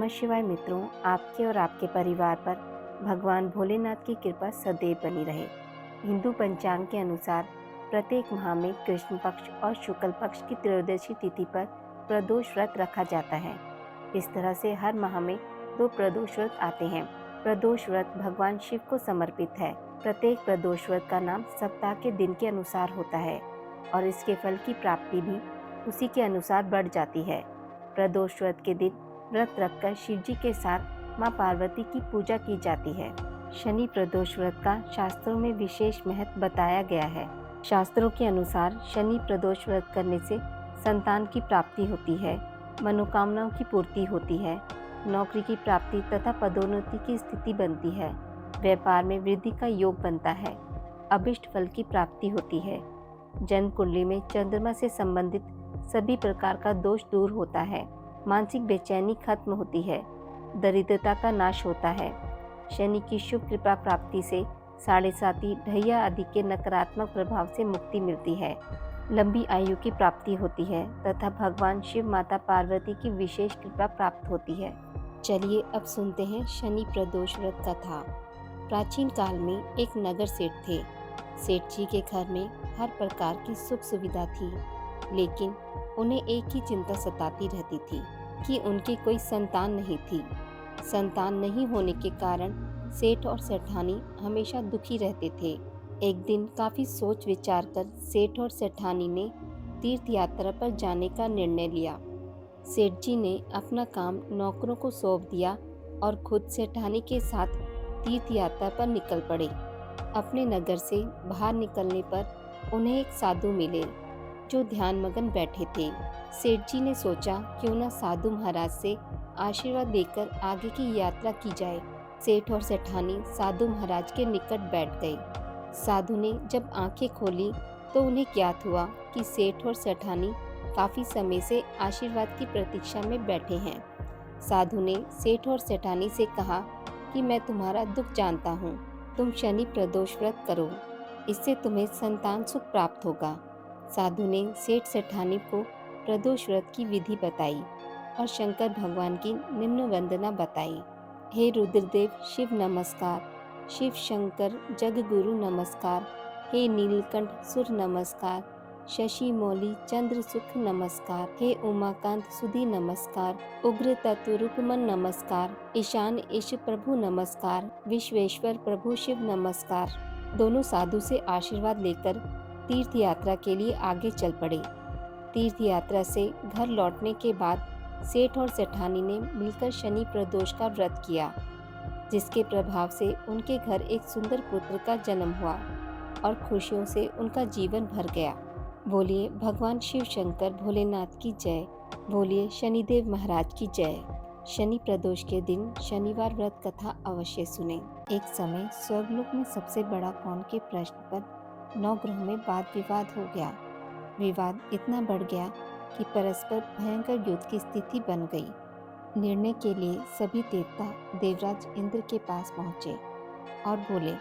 नमः शिवाय मित्रों, आपके और आपके परिवार पर भगवान भोलेनाथ की कृपा सदैव बनी रहे। हिंदू पंचांग के अनुसार प्रत्येक माह में कृष्ण पक्ष और शुक्ल पक्ष की त्रयोदशी तिथि पर प्रदोष व्रत रखा जाता है। इस तरह से हर माह में 2 प्रदोष व्रत आते हैं। प्रदोष व्रत भगवान शिव को समर्पित है। प्रत्येक प्रदोष व्रत का नाम सप्ताह के दिन के अनुसार होता है और इसके फल की प्राप्ति भी उसी के अनुसार बढ़ जाती है। प्रदोष व्रत के दिन व्रत रखकर शिव जी के साथ मां पार्वती की पूजा की जाती है। शनि प्रदोष व्रत का शास्त्रों में विशेष महत्व बताया गया है। शास्त्रों के अनुसार शनि प्रदोष व्रत करने से संतान की प्राप्ति होती है, मनोकामनाओं की पूर्ति होती है, नौकरी की प्राप्ति तथा पदोन्नति की स्थिति बनती है, व्यापार में वृद्धि का योग बनता है, अभिष्ट फल की प्राप्ति होती है, जन्म कुंडली में चंद्रमा से संबंधित सभी प्रकार का दोष दूर होता है, मानसिक बेचैनी खत्म होती है, दरिद्रता का नाश होता है। शनि की शुभ कृपा प्राप्ति से साढ़े साती, ढैया आदि के नकारात्मक प्रभाव से मुक्ति मिलती है, लंबी आयु की प्राप्ति होती है तथा भगवान शिव माता पार्वती की विशेष कृपा प्राप्त होती है। चलिए अब सुनते हैं शनि प्रदोष व्रत कथा। प्राचीन काल में एक नगर सेठ थे। सेठ जी के घर में हर प्रकार की सुख सुविधा थी, लेकिन उन्हें एक ही चिंता सताती रहती थी कि उनकी कोई संतान नहीं थी। संतान नहीं होने के कारण सेठ और सेठानी हमेशा दुखी रहते थे। एक दिन काफी सोच विचार कर सेठ और सेठानी ने तीर्थ यात्रा पर जाने का निर्णय लिया। सेठ जी ने अपना काम नौकरों को सौंप दिया और खुद सेठानी के साथ तीर्थ यात्रा पर निकल पड़े। अपने नगर से बाहर निकलने पर उन्हें एक साधु मिले जो ध्यान मगन बैठे थे। सेठ जी ने सोचा क्यों न साधु महाराज से आशीर्वाद लेकर आगे की यात्रा की जाए। सेठ और सेठानी साधु महाराज के निकट बैठ गए। साधु ने जब आंखें खोली तो उन्हें ज्ञात हुआ कि सेठ और सेठानी काफी समय से आशीर्वाद की प्रतीक्षा में बैठे हैं। साधु ने सेठ और सेठानी से कहा कि मैं तुम्हारा दुख जानता हूँ, तुम शनि प्रदोष व्रत करो, इससे तुम्हें संतान सुख प्राप्त होगा। साधु ने सेठ सेठानी को प्रदोष व्रत की विधि बताई और शंकर भगवान की निम्न वंदना बताई। हे रुद्रदेव शिव नमस्कार, शिव शंकर जग गुरु नमस्कार, हे नीलकंठ सुर नमस्कार, शशि मौली चंद्र सुख नमस्कार, हे उमाकांत सुधी नमस्कार, उग्र तत्व रूपमन नमस्कार, ईशान ईश प्रभु नमस्कार, विश्वेश्वर प्रभु शिव नमस्कार। दोनों साधु से आशीर्वाद लेकर तीर्थ यात्रा के लिए आगे चल पड़े। तीर्थ यात्रा से घर लौटने के बाद सेठ और सेठानी ने मिलकर शनि प्रदोष का व्रत किया, जिसके प्रभाव से उनके घर एक सुंदर पुत्र का जन्म हुआ और खुशियों से उनका जीवन भर गया। बोलिए भगवान शिव शंकर भोलेनाथ की जय, बोलिए शनिदेव महाराज की जय। शनि प्रदोष के दिन शनिवार व्रत कथा अवश्य सुने। एक समय स्वर्गलोक में सबसे बड़ा कौन के प्रश्न पर 9 ग्रहों में वाद विवाद हो गया। विवाद इतना बढ़ गया कि परस्पर भयंकर युद्ध की स्थिति बन गई। निर्णय के लिए सभी देवता देवराज इंद्र के पास पहुंचे और बोले,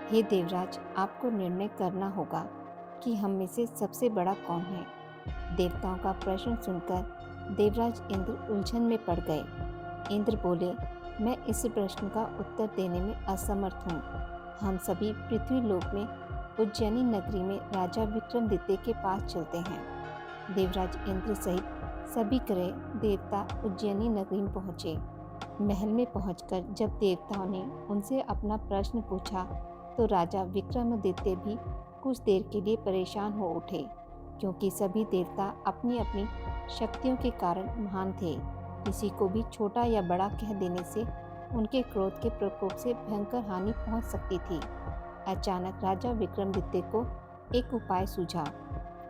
हे देवराज, आपको निर्णय करना होगा कि हम में से सबसे बड़ा कौन है। देवताओं का प्रश्न सुनकर देवराज इंद्र उलझन में पड़ गए। इंद्र बोले, मैं इस प्रश्न का उत्तर देने में असमर्थ हूँ। हम सभी पृथ्वी लोक में उज्जैनी नगरी में राजा विक्रमादित्य के पास चलते हैं। देवराज इंद्र सहित सभी ग्रह देवता उज्जैनी नगरी में पहुँचे। महल में पहुंचकर जब देवताओं ने उनसे अपना प्रश्न पूछा तो राजा विक्रमादित्य भी कुछ देर के लिए परेशान हो उठे, क्योंकि सभी देवता अपनी अपनी शक्तियों के कारण महान थे। किसी को भी छोटा या बड़ा कह देने से उनके क्रोध के प्रकोप से भयंकर हानि पहुंच सकती थी। अचानक राजा विक्रमादित्य को एक उपाय सूझा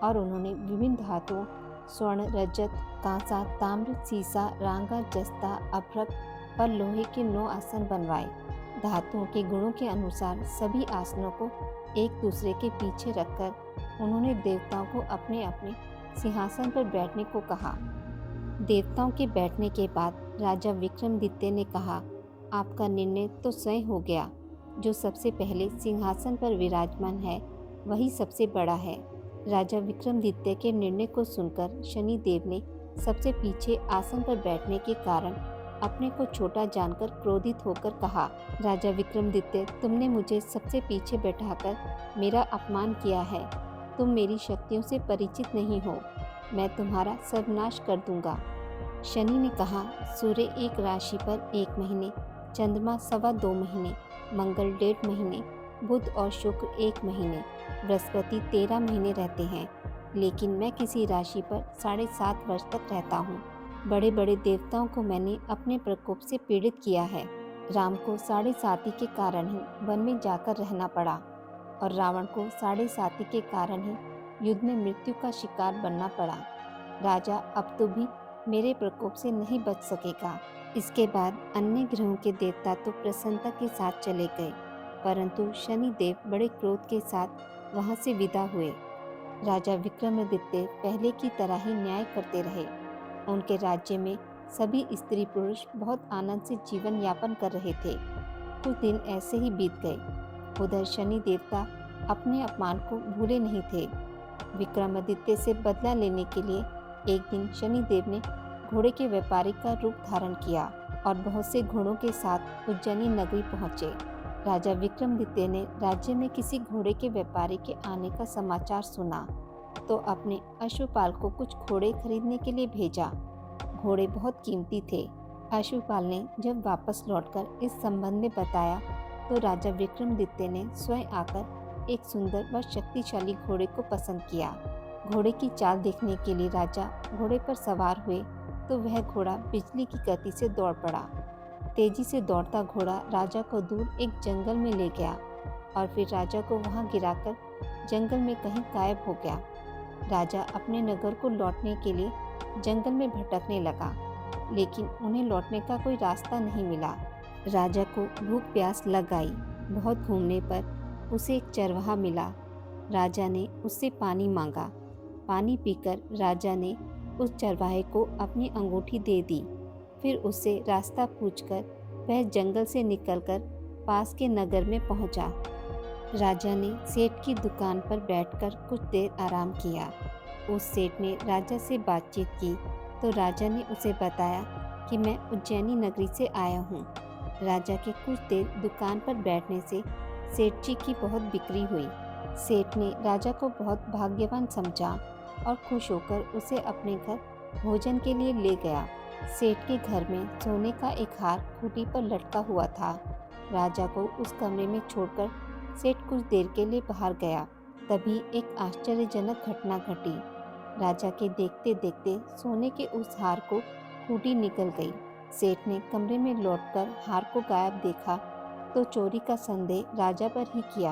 और उन्होंने विभिन्न धातुओं स्वर्ण, रजत, कांसा, ताम्र, सीसा, रांगा, जस्ता, अभ्रक पर लोहे के 9 आसन बनवाए। धातुओं के गुणों के अनुसार सभी आसनों को एक दूसरे के पीछे रखकर उन्होंने देवताओं को अपने अपने सिंहासन पर बैठने को कहा। देवताओं के बैठने के बाद राजा विक्रमादित्य ने कहा, आपका निर्णय तो स्वयं हो गया। जो सबसे पहले सिंहासन पर विराजमान है वही सबसे बड़ा है। राजा विक्रमादित्य के निर्णय को सुनकर शनिदेव ने सबसे पीछे आसन पर बैठने के कारण अपने को छोटा जानकर क्रोधित होकर कहा, राजा विक्रमादित्य, तुमने मुझे सबसे पीछे बैठाकर मेरा अपमान किया है। तुम मेरी शक्तियों से परिचित नहीं हो। मैं तुम्हारा सर्वनाश कर दूंगा। शनि ने कहा, सूर्य एक राशि पर 1 महीने, चंद्रमा 2.25 महीने, मंगल 1.5 महीने, बुध और शुक्र 1 महीने, बृहस्पति 13 महीने रहते हैं, लेकिन मैं किसी राशि पर 7.5 वर्ष तक रहता हूँ। बड़े बड़े देवताओं को मैंने अपने प्रकोप से पीड़ित किया है। राम को 7.5 के कारण ही वन में जाकर रहना पड़ा और रावण को 7.5 के कारण ही युद्ध में मृत्यु का शिकार बनना पड़ा। राजा अब तो भी मेरे प्रकोप से नहीं बच सकेगा। इसके बाद अन्य ग्रहों के देवता तो प्रसन्नता के साथ चले गए, परंतु शनि देव बड़े क्रोध के साथ वहां से विदा हुए। राजा विक्रमादित्य पहले की तरह ही न्याय करते रहे। उनके राज्य में सभी स्त्री पुरुष बहुत आनंद से जीवन यापन कर रहे थे। कुछ दिन ऐसे ही बीत गए। उधर शनि देवता अपने अपमान को भूले नहीं थे। विक्रमादित्य से बदला लेने के लिए एक दिन शनि देव ने घोड़े के व्यापारी का रूप धारण किया और बहुत से घोड़ों के साथ उज्जैनी नगरी पहुंचे। राजा विक्रमादित्य ने राज्य में किसी घोड़े के व्यापारी के आने का समाचार सुना तो अपने अश्वपाल को कुछ घोड़े खरीदने के लिए भेजा। घोड़े बहुत कीमती थे। अश्वपाल ने जब वापस लौटकर इस संबंध में बताया तो राजा विक्रमादित्य ने स्वयं आकर एक सुंदर व शक्तिशाली घोड़े को पसंद किया। घोड़े की चाल देखने के लिए राजा घोड़े पर सवार हुए तो वह घोड़ा बिजली की गति से दौड़ पड़ा। तेजी से दौड़ता घोड़ा राजा को दूर एक जंगल में ले गया और फिर राजा को वहां गिराकर जंगल में कहीं गायब हो गया। राजा अपने नगर को लौटने के लिए जंगल में भटकने लगा, लेकिन उन्हें लौटने का कोई रास्ता नहीं मिला। राजा को भूख प्यास लग आई। बहुत घूमने पर उसे एक चरवाहा मिला। राजा ने उससे पानी मांगा। पानी पीकर राजा ने उस चरवाहे को अपनी अंगूठी दे दी। फिर उससे रास्ता पूछकर वह जंगल से निकलकर पास के नगर में पहुंचा। राजा ने सेठ की दुकान पर बैठकर कुछ देर आराम किया। उस सेठ ने राजा से बातचीत की तो राजा ने उसे बताया कि मैं उज्जैनी नगरी से आया हूँ। राजा के कुछ देर दुकान पर बैठने से सेठ जी की बहुत बिक्री हुई। सेठ ने राजा को बहुत भाग्यवान समझा और खुश होकर उसे अपने घर भोजन के लिए ले गया। सेठ के घर में सोने का एक हार खूंटी पर लटका हुआ था। राजा को उस कमरे में छोड़कर सेठ कुछ देर के लिए बाहर गया। तभी एक आश्चर्यजनक घटना घटी। राजा के देखते देखते सोने के उस हार को खूंटी निकल गई। सेठ ने कमरे में लौटकर हार को गायब देखा तो चोरी का संदेह राजा पर ही किया,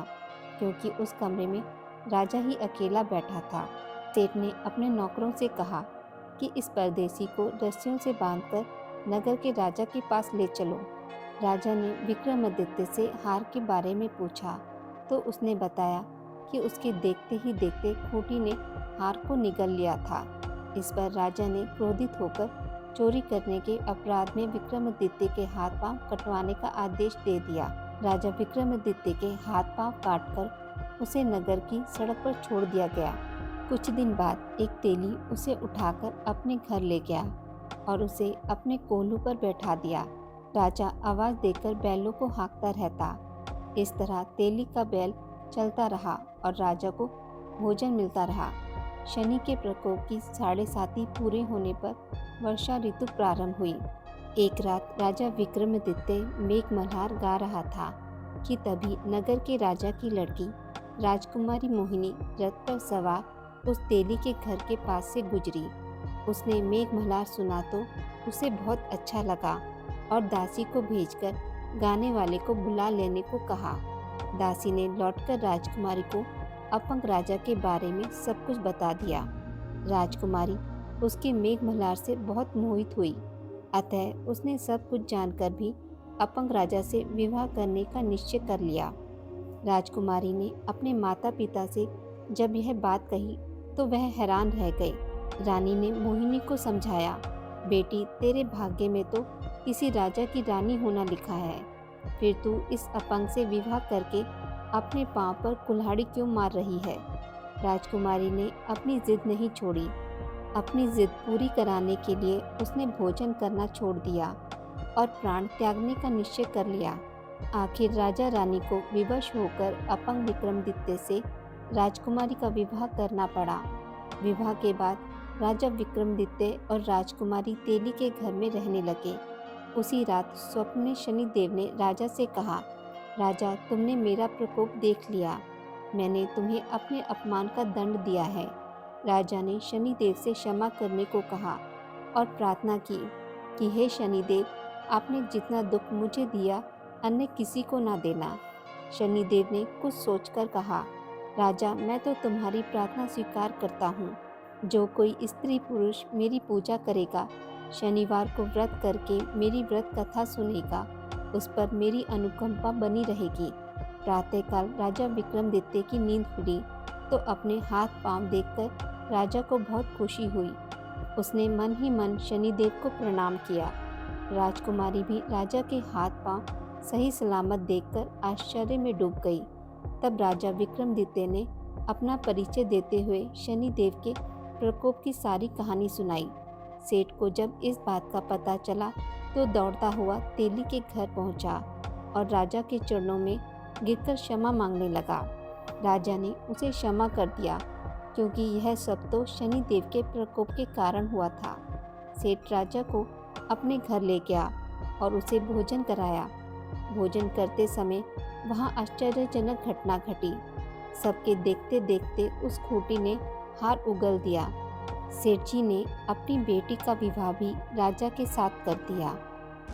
क्योंकि उस कमरे में राजा ही अकेला बैठा था। सेठ ने अपने नौकरों से कहा कि इस परदेसी को रस्सियों से बांधकर नगर के राजा के पास ले चलो। राजा ने विक्रमादित्य से हार के बारे में पूछा तो उसने बताया कि उसके देखते ही देखते खूंटी ने हार को निगल लिया था। इस पर राजा ने क्रोधित होकर चोरी करने के अपराध में विक्रमादित्य के हाथ पांव कटवाने का आदेश दे दिया। राजा विक्रमादित्य के हाथ पांव काटकर उसे नगर की सड़क पर छोड़ दिया गया। कुछ दिन बाद एक तेली उसे उठाकर अपने घर ले गया और उसे अपने कोल्हू पर बैठा दिया। राजा आवाज देकर बैलों को हाँकता रहता। इस तरह तेली का बैल चलता रहा और राजा को भोजन मिलता रहा। शनि के प्रकोप की 7.5 पूरे होने पर वर्षा ऋतु प्रारंभ हुई। एक रात राजा विक्रमादित्य मेघमल्हार गा रहा था कि तभी नगर के राजा की लड़की राजकुमारी मोहिनी रथ पर सवार उस तेली के घर के पास से गुजरी। उसने मेघमल्हार सुना तो उसे बहुत अच्छा लगा और दासी को भेजकर गाने वाले को बुला लेने को कहा। दासी ने लौटकर राजकुमारी को अपंग राजा के बारे में सब कुछ बता दिया। राजकुमारी उसके मेघमल्हार से बहुत मोहित हुई, अतः उसने सब कुछ जानकर भी अपंग राजा से विवाह करने का निश्चय कर लिया। राजकुमारी ने अपने माता पिता से जब यह बात कही तो वह हैरान रह गए। रानी ने मोहिनी को समझाया, बेटी तेरे भाग्य में तो किसी राजा की रानी होना लिखा है, फिर तू इस अपंग से विवाह करके अपने पांव पर कुल्हाड़ी क्यों मार रही है। राजकुमारी ने अपनी जिद नहीं छोड़ी। अपनी जिद पूरी कराने के लिए उसने भोजन करना छोड़ दिया और प्राण त्यागने का निश्चय कर लिया। आखिर राजा रानी को विवश होकर अपंग विक्रमादित्य से राजकुमारी का विवाह करना पड़ा। विवाह के बाद राजा विक्रमादित्य और राजकुमारी तेली के घर में रहने लगे। उसी रात स्वप्न में शनिदेव ने राजा से कहा, राजा, तुमने मेरा प्रकोप देख लिया। मैंने तुम्हें अपने अपमान का दंड दिया है। राजा ने शनिदेव से क्षमा करने को कहा और प्रार्थना की कि हे शनिदेव, आपने जितना दुख मुझे दिया अन्य किसी को ना देना। शनिदेव ने कुछ सोचकर कहा, राजा, मैं तो तुम्हारी प्रार्थना स्वीकार करता हूँ। जो कोई स्त्री पुरुष मेरी पूजा करेगा, शनिवार को व्रत करके मेरी व्रत कथा सुनेगा, उस पर मेरी अनुकंपा बनी रहेगी। प्रातःकाल राजा विक्रमादित्य की नींद खुली तो अपने हाथ पांव देखकर राजा को बहुत खुशी हुई। उसने मन ही मन शनिदेव को प्रणाम किया। राजकुमारी भी राजा के हाथ पांव सही सलामत देखकर आश्चर्य में डूब गई। तब राजा विक्रमादित्य ने अपना परिचय देते हुए शनिदेव के प्रकोप की सारी कहानी सुनाई। सेठ को जब इस बात का पता चला तो दौड़ता हुआ तेली के घर पहुंचा और राजा के चरणों में गिरकर क्षमा मांगने लगा। राजा ने उसे क्षमा कर दिया क्योंकि यह सब तो शनिदेव के प्रकोप के कारण हुआ था। सेठ राजा को अपने घर ले गया और उसे भोजन कराया। भोजन करते समय वहाँ आश्चर्यजनक घटना घटी। सबके देखते देखते उस खूंटी ने हार उगल दिया। सेठ जी ने अपनी बेटी का विवाह भी राजा के साथ कर दिया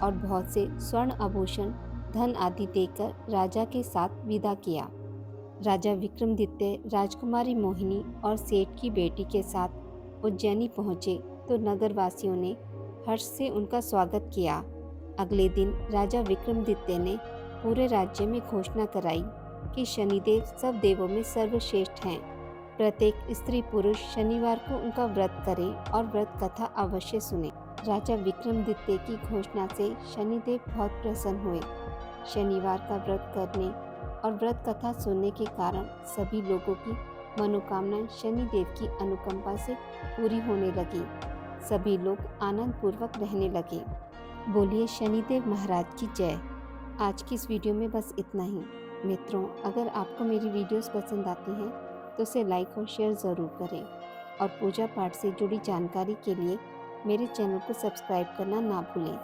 और बहुत से स्वर्ण आभूषण, धन आदि देकर राजा के साथ विदा किया। राजा विक्रमादित्य राजकुमारी मोहिनी और सेठ की बेटी के साथ उज्जैनी पहुँचे तो नगरवासियों ने हर्ष से उनका स्वागत किया। अगले दिन राजा विक्रमादित्य ने पूरे राज्य में घोषणा कराई कि शनिदेव सब देवों में सर्वश्रेष्ठ हैं। प्रत्येक स्त्री पुरुष शनिवार को उनका व्रत करे और व्रत कथा अवश्य सुने। राजा विक्रमादित्य की घोषणा से शनिदेव बहुत प्रसन्न हुए। शनिवार का व्रत करने और व्रत कथा सुनने के कारण सभी लोगों की मनोकामनाएं शनिदेव की अनुकंपा से पूरी होने लगी। सभी लोग आनंद पूर्वक रहने लगे। बोलिए शनिदेव महाराज की जय। आज की इस वीडियो में बस इतना ही। मित्रों, अगर आपको मेरी वीडियोस पसंद आती हैं तो इसे लाइक और शेयर ज़रूर करें और पूजा पाठ से जुड़ी जानकारी के लिए मेरे चैनल को सब्सक्राइब करना ना भूलें।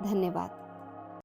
धन्यवाद।